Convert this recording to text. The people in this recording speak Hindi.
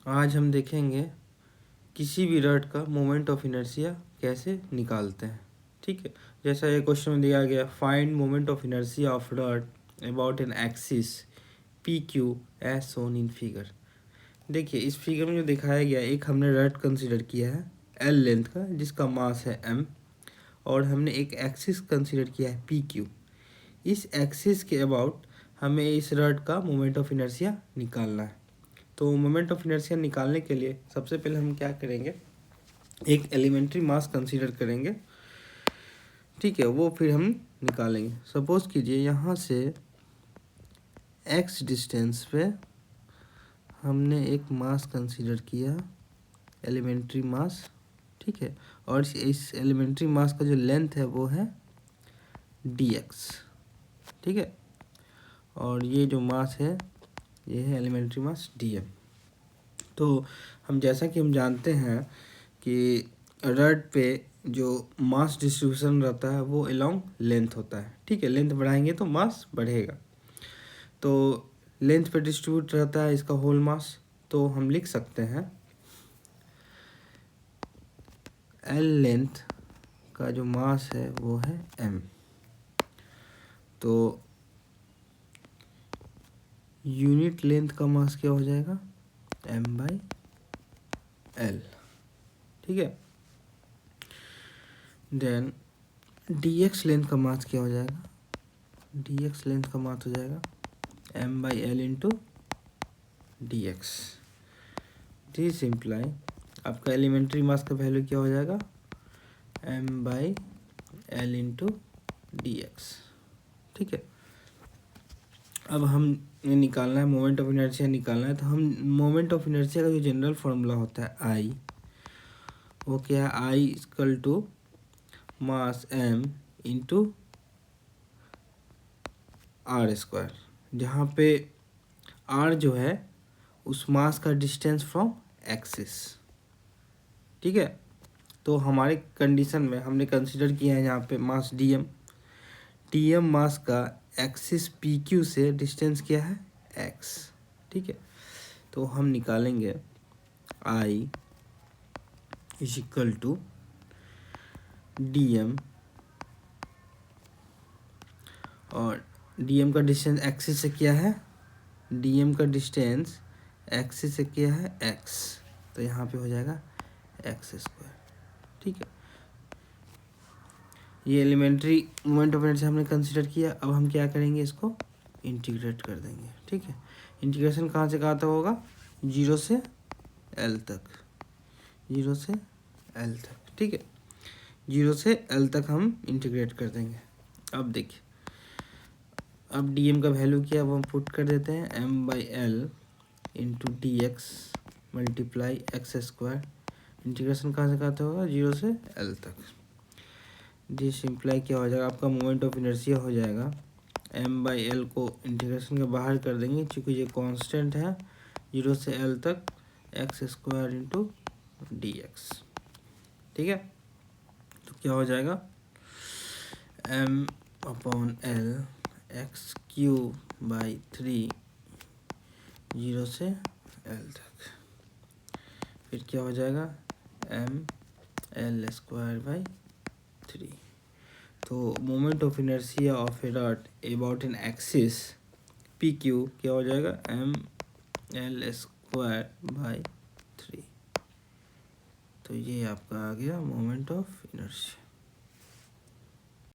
आज हम देखेंगे किसी भी रड का मोमेंट ऑफ इनर्शिया कैसे निकालते हैं। ठीक है, जैसा ये क्वेश्चन में दिया गया, find moment of inertia of rod about an axis P Q as shown in figure. देखिए इस फिगर में जो दिखाया गया, एक हमने रड कंसीडर किया है एल लेंथ का जिसका मास है एम, और हमने एक एक्सिस कंसीडर किया है पी क्यू। इस एक्सिस के अबाउट हमें इस रड का मोमेंट ऑफ इनर्शिया निकालना है। तो मोमेंट ऑफ इनर्शिया निकालने के लिए सबसे पहले हम क्या करेंगे, एक एलिमेंट्री मास कंसीडर करेंगे। ठीक है, वो फिर हम निकालेंगे। सपोज कीजिए यहाँ से x डिस्टेंस पे हमने एक मास कंसीडर किया, एलिमेंट्री मास। ठीक है, और इस एलिमेंट्री मास का जो लेंथ है वो है dx। ठीक है, और ये जो मास है ये है एलिमेंट्री मास dm। तो हम जैसा कि हम जानते हैं कि रड पे जो मास डिस्ट्रीब्यूशन रहता है वो अलोंग लेंथ होता है। ठीक है, लेंथ बढ़ाएंगे तो मास बढ़ेगा, तो लेंथ पे डिस्ट्रीब्यूट रहता है इसका होल मास। तो हम लिख सकते हैं एल लेंथ का जो मास है वो है m। तो यूनिट लेंथ का मास क्या हो जाएगा, m/l। ठीक है, देन dx लेंथ का मास क्या हो जाएगा, dx लेंथ का मास हो जाएगा m/l into dx। This imply आपका एलिमेंट्री मास का वैल्यू क्या हो जाएगा, m/l इंटू dx। ठीक है, अब हम निकालना है मोमेंट ऑफ इनर्शिया निकालना है। तो हम मोमेंट ऑफ इनर्शिया का जो जनरल फार्मूला होता है आई, वो क्या है, I equal to mass m into r square, जहाँ पे r जो है उस मास का डिस्टेंस फ्रॉम एक्सिस। ठीक है, तो हमारे कंडीशन में हमने कंसीडर किया है यहाँ पे मास dm मास का एक्सिस पी क्यू से डिस्टेंस क्या है x। ठीक है, तो हम निकालेंगे i is equal to dm, और dm का डिस्टेंस एक्सिस से क्या है, dm का डिस्टेंस एक्सिस से क्या है x, तो यहाँ पे हो जाएगा x स्क्वायर। ठीक है, ये एलिमेंट्री मोमेंट ऑफ इनर्शिया हमने कंसीडर किया। अब हम क्या करेंगे, इसको इंटीग्रेट कर देंगे। ठीक है, इंटीग्रेशन कहाँ से कहाँ तक होगा, 0 से l तक, 0 से l तक। ठीक है, 0 से l तक हम इंटीग्रेट कर देंगे। अब देखिए, अब dm का वैल्यू क्या है वो हम पुट कर देते हैं, m/l into dx multiply x square. Integration कहाँ से कहाँ तक होगा, 0 से l तक। दिस इम्प्लाई क्या हो जाएगा, आपका मोमेंट ऑफ इनर्शिया हो जाएगा m/l को इंटीग्रेशन के बाहर कर देंगे क्योंकि ये कांस्टेंट है, 0 से l तक एक्स स्क्वायर इंटू dx। ठीक है, तो क्या हो जाएगा, m/l x³/3 0 से l तक, फिर क्या हो जाएगा ml²/3। तो moment of inertia of A rod about an axis P Q क्या हो जाएगा, ml²/3। तो ये आपका आ गया मोमेंट ऑफ इनर्शिया।